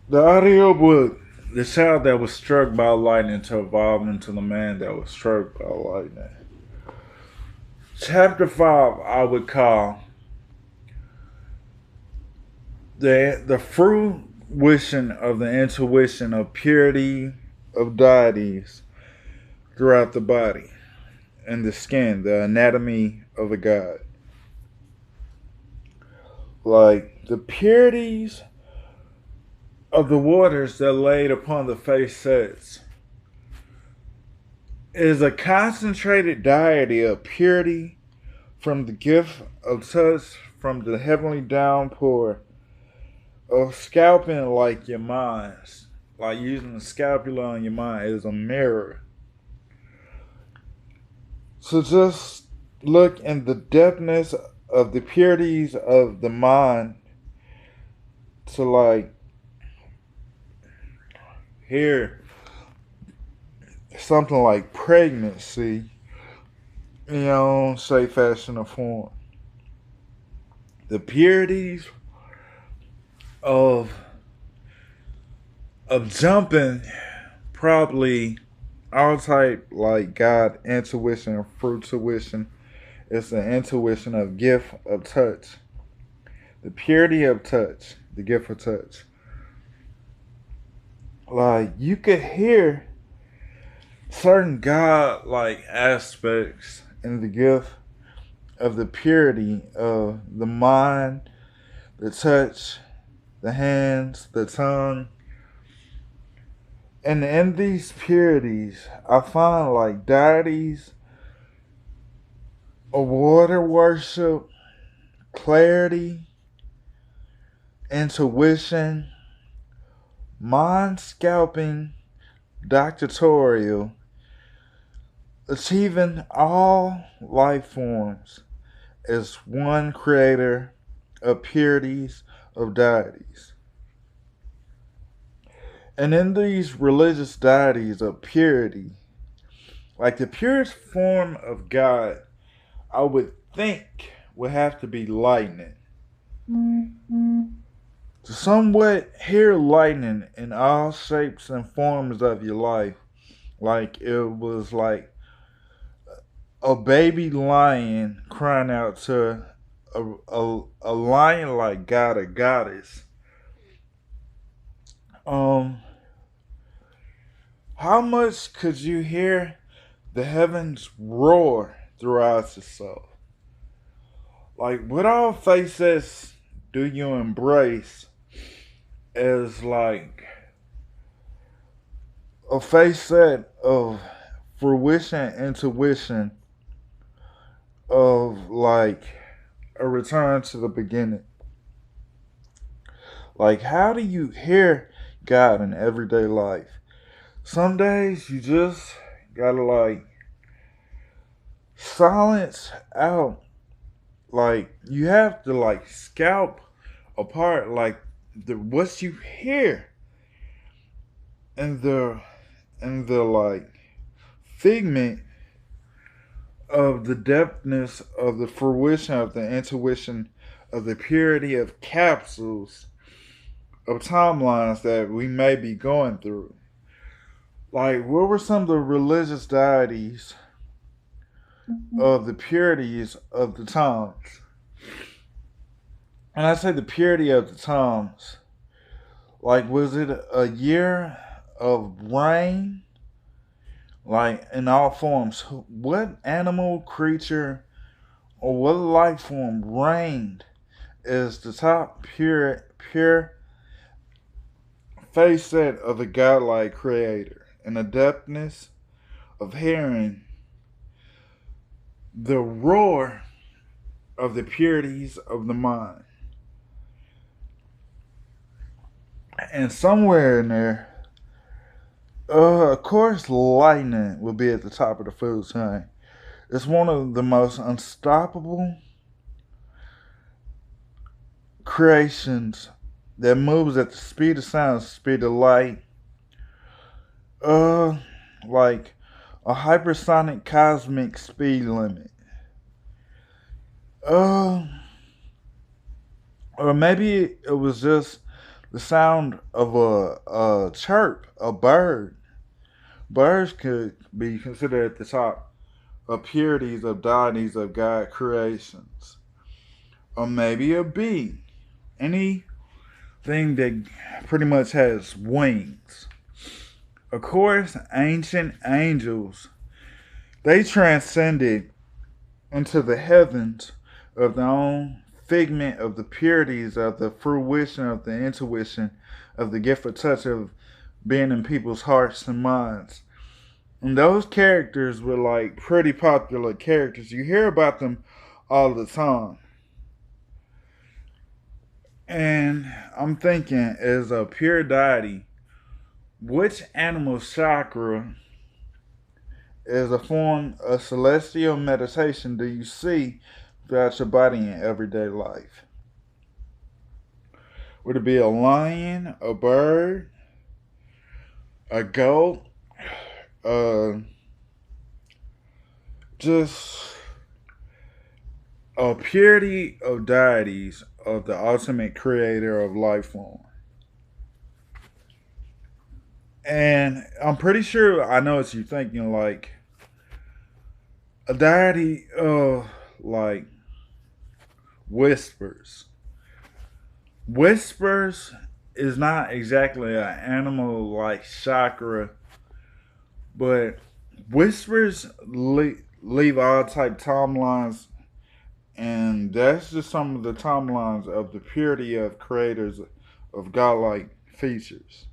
The audiobook, the child that was struck by lightning to evolve into the man that was struck by lightning. Chapter 5, I would call the fruition of the intuition of purity of deities throughout the body and the skin, the anatomy of a god. Like the purities of the waters that laid upon the face sets is a concentrated deity of purity from the gift of touch from the heavenly downpour of scalping like your minds. Like using the scapula on your mind is a mirror. So just look in the depthness of the purities of the mind to like hear something like pregnancy, say fashion or form. The purities of jumping probably all type like God intuition and fruition. It's the intuition of gift of touch. The purity of touch. The gift of touch. Like you could hear certain God like aspects in the gift of the purity of the mind, the touch, the hands, the tongue. And in these purities, I find like deities of water worship, clarity, intuition, mind scalping, doctoratorial, achieving all life forms as one creator of purities of deities. And in these religious deities of purity, like the purest form of God, I would think would have to be lightning. To somewhat hear lightning in all shapes and forms of your life, like it was like a baby lion crying out to a lion like God or goddess. Um, how much could you hear the heavens roar throughout yourself? Like, what all faces do you embrace as like a facet of fruition, intuition of like a return to the beginning? Like, how do you hear God in everyday life? Some days you just gotta like silence out. Like, you have to like scalp apart like the what you hear and the like figment of the depthness of the fruition of the intuition of the purity of capsules of timelines that we may be going through. Like, what were some of the religious deities of the purities of the times? And I say the purity of the times. Like, was it a year of rain? Like, in all forms. What animal, creature, or what life form reigned is the top pure facet of the godlike creator and the depthness of hearing the roar of the purities of the mind. And somewhere in there, of course, lightning will be at the top of the food chain. It's one of the most unstoppable creations that moves at the speed of sound, speed of light, uh, like a hypersonic cosmic speed limit. Uh, or maybe it was just the sound of a chirp, a bird. Birds could be considered at the top of purities, of deities, of God creations. Or maybe a bee. Anything that pretty much has wings. Of course, ancient angels, they transcended into the heavens of their own figment of the purities of the fruition of the intuition of the gift of touch of being in people's hearts and minds. And those characters were like pretty popular characters. You hear about them all the time. And I'm thinking, as a pure deity, which animal chakra is a form of celestial meditation do you see throughout your body in everyday life? Would it be a lion, a bird, a goat, just a purity of deities of the ultimate creator of life form? And I'm pretty sure I know what you're thinking, like a deity of like whispers. Whispers is not exactly an animal like chakra, but whispers leave all type timelines, and that's just some of the timelines of the purity of creators of godlike features.